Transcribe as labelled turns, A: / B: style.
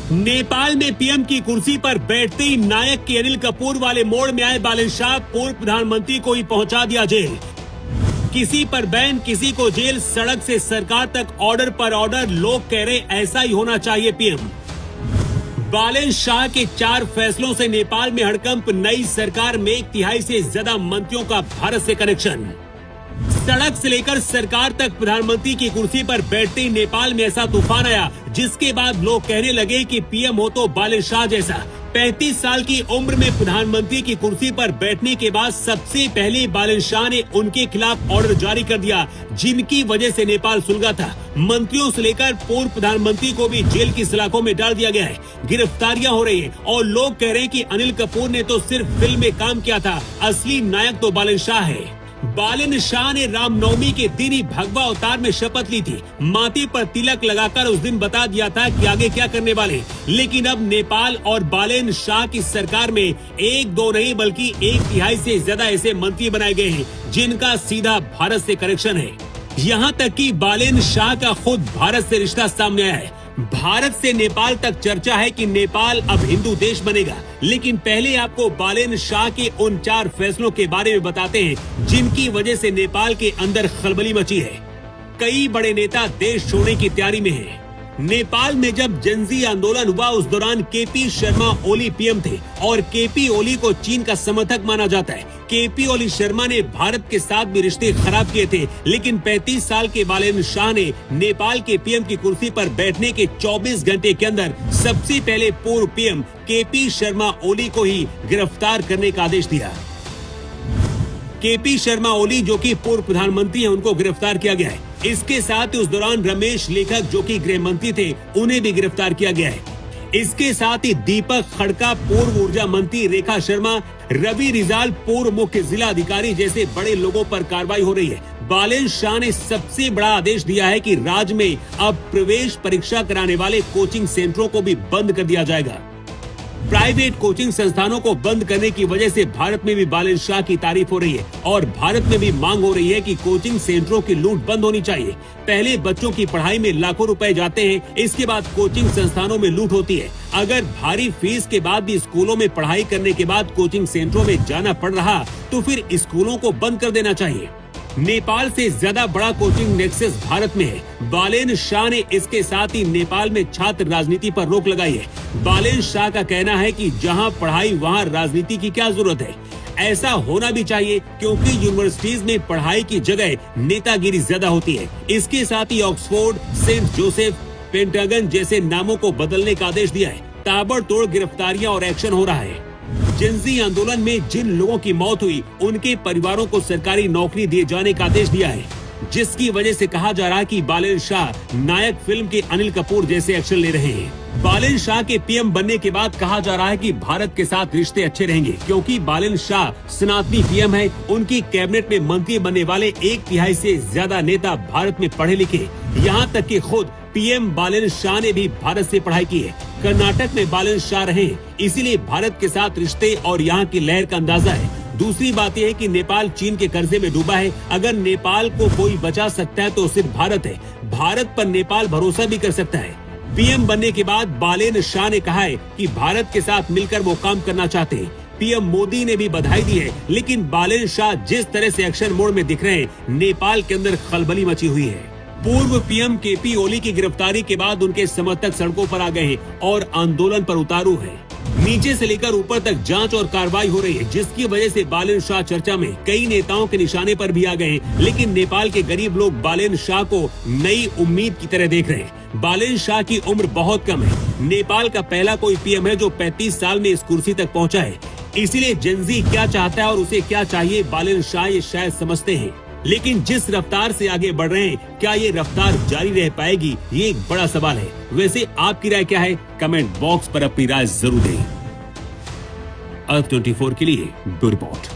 A: नेपाल में पीएम की कुर्सी पर बैठते ही नायक के अनिल कपूर वाले मोड़ में आए बालन शाह पूर्व प्रधानमंत्री को ही पहुंचा दिया जेल। किसी पर बैन, किसी को जेल, सड़क से सरकार तक ऑर्डर पर ऑर्डर। लोग कह रहे ऐसा ही होना चाहिए पीएम। बालन शाह के 4 फैसलों से नेपाल में हड़कंप। नई सरकार में 1/3 से ज्यादा मंत्रियों का भारत से कनेक्शन। सड़क से लेकर सरकार तक प्रधानमंत्री की कुर्सी पर बैठते ही नेपाल में ऐसा तूफान आया जिसके बाद लोग कहने लगे कि पीएम हो तो बालन शाह जैसा। 35 साल की उम्र में प्रधानमंत्री की कुर्सी पर बैठने के बाद सबसे पहले बालन शाह ने उनके खिलाफ ऑर्डर जारी कर दिया, जिनकी वजह से नेपाल सुलगा था। मंत्रियों से लेकर पूर्व प्रधानमंत्री को भी जेल की सलाखों में डाल दिया गया है। गिरफ्तारियां हो रही है और लोग कह रहे हैं कि अनिल कपूर ने तो सिर्फ फिल्म में काम किया था, असली नायक तो बालन शाह है। बालन शाह ने रामनवमी के दिन ही भगवा अवतार में शपथ ली थी। माथे पर तिलक लगाकर उस दिन बता दिया था कि आगे क्या करने वाले। लेकिन अब नेपाल और बालन शाह की सरकार में 1-2 नहीं बल्कि 1/3 से ज्यादा ऐसे मंत्री बनाए गए हैं जिनका सीधा भारत से कनेक्शन है। यहाँ तक कि बालन शाह का खुद भारत से रिश्ता सामने आया है। भारत से नेपाल तक चर्चा है कि नेपाल अब हिंदू देश बनेगा। लेकिन पहले आपको बालन शाह के उन 4 फैसलों के बारे में बताते हैं जिनकी वजह से नेपाल के अंदर खलबली मची है। कई बड़े नेता देश छोड़ने की तैयारी में हैं। नेपाल में जब जनजी आंदोलन हुआ उस दौरान केपी शर्मा ओली पीएम थे और केपी ओली को चीन का समर्थक माना जाता है। केपी ओली शर्मा ने भारत के साथ भी रिश्ते खराब किए थे, लेकिन 35 साल के बालन शाह ने नेपाल के पीएम की कुर्सी पर बैठने के 24 घंटे के अंदर सबसे पहले पूर्व पीएम केपी शर्मा ओली को ही गिरफ्तार करने का आदेश दिया। केपी शर्मा ओली जो कि पूर्व प्रधानमंत्री हैं, उनको गिरफ्तार किया गया है। इसके साथ ही उस दौरान रमेश लेखक जो कि गृह मंत्री थे, उन्हें भी गिरफ्तार किया गया है। इसके साथ ही दीपक खड़का पूर्व ऊर्जा मंत्री, रेखा शर्मा, रवि रिजाल पूर्व मुख्य जिला अधिकारी जैसे बड़े लोगों पर कार्रवाई हो रही है। बालन शाह ने सबसे बड़ा आदेश दिया है कि राज्य में अब प्रवेश परीक्षा कराने वाले कोचिंग सेंटरों को भी बंद कर दिया जाएगा। प्राइवेट कोचिंग संस्थानों को बंद करने की वजह से भारत में भी बालन शाह की तारीफ हो रही है और भारत में भी मांग हो रही है कि कोचिंग सेंटरों की लूट बंद होनी चाहिए। पहले बच्चों की पढ़ाई में लाखों रुपए जाते हैं, इसके बाद कोचिंग संस्थानों में लूट होती है। अगर भारी फीस के बाद भी स्कूलों में पढ़ाई करने के बाद कोचिंग सेंटरों में जाना पड़ रहा तो फिर स्कूलों को बंद कर देना चाहिए। नेपाल से ज्यादा बड़ा कोचिंग नेक्सस भारत में है। बालन शाह ने इसके साथ ही नेपाल में छात्र राजनीति पर रोक लगाई है। बालन शाह का कहना है कि जहां पढ़ाई वहां राजनीति की क्या जरूरत है। ऐसा होना भी चाहिए क्योंकि यूनिवर्सिटीज में पढ़ाई की जगह नेतागिरी ज्यादा होती है। इसके साथ ही ऑक्सफोर्ड, सेंट जोसेफ, पेंटागन जैसे नामों को बदलने का आदेश दिया है। ताबड़तोड़ गिरफ्तारियां और एक्शन हो रहा है। जनजी आंदोलन में जिन लोगों की मौत हुई उनके परिवारों को सरकारी नौकरी दिए जाने का आदेश दिया है, जिसकी वजह से कहा जा रहा है कि बालन शाह नायक फिल्म के अनिल कपूर जैसे एक्शन ले रहे हैं। बालन शाह के पीएम बनने के बाद कहा जा रहा है कि भारत के साथ रिश्ते अच्छे रहेंगे क्योंकि बालन शाह सनातनी पीएम है। उनकी कैबिनेट में मंत्री बनने वाले 1/3 से ज्यादा नेता भारत में पढ़े लिखे, यहाँ तक कि खुद पीएम बालन शाह ने भी भारत से पढ़ाई की है। कर्नाटक में बालन शाह रहे, इसीलिए भारत के साथ रिश्ते और यहाँ की लहर का अंदाजा है। दूसरी बात यह है कि नेपाल चीन के कर्जे में डूबा है। अगर नेपाल को कोई बचा सकता है तो सिर्फ भारत है। भारत पर नेपाल भरोसा भी कर सकता है। पीएम बनने के बाद बालन शाह ने कहा है कि भारत के साथ मिलकर वो काम करना चाहते हैं। पीएम मोदी ने भी बधाई दी है, लेकिन बालन शाह जिस तरह से एक्शन मोड में दिख रहे हैं, नेपाल के अंदर खलबली मची हुई है। पूर्व पीएम केपी ओली की गिरफ्तारी के बाद उनके समर्थक सड़कों पर आ गए हैं और आंदोलन पर उतारू हैं। नीचे से लेकर ऊपर तक जांच और कार्रवाई हो रही है, जिसकी वजह से बालन शाह चर्चा में। कई नेताओं के निशाने पर भी आ गए हैं, लेकिन नेपाल के गरीब लोग बालन शाह को नई उम्मीद की तरह देख रहे हैं। बालन शाह की उम्र बहुत कम है। नेपाल का पहला कोई पीएम है जो 35 साल में इस कुर्सी तक पहुँचा है। इसीलिए जनजी क्या चाहता है और उसे क्या चाहिए, बालन शाह ये शायद समझते हैं। लेकिन जिस रफ्तार से आगे बढ़ रहे हैं, क्या ये रफ्तार जारी रह पाएगी, ये एक बड़ा सवाल है। वैसे आपकी राय क्या है? कमेंट बॉक्स पर अपनी राय जरूर दें। अर्थ 24 के लिए ब्यूरो रिपोर्ट।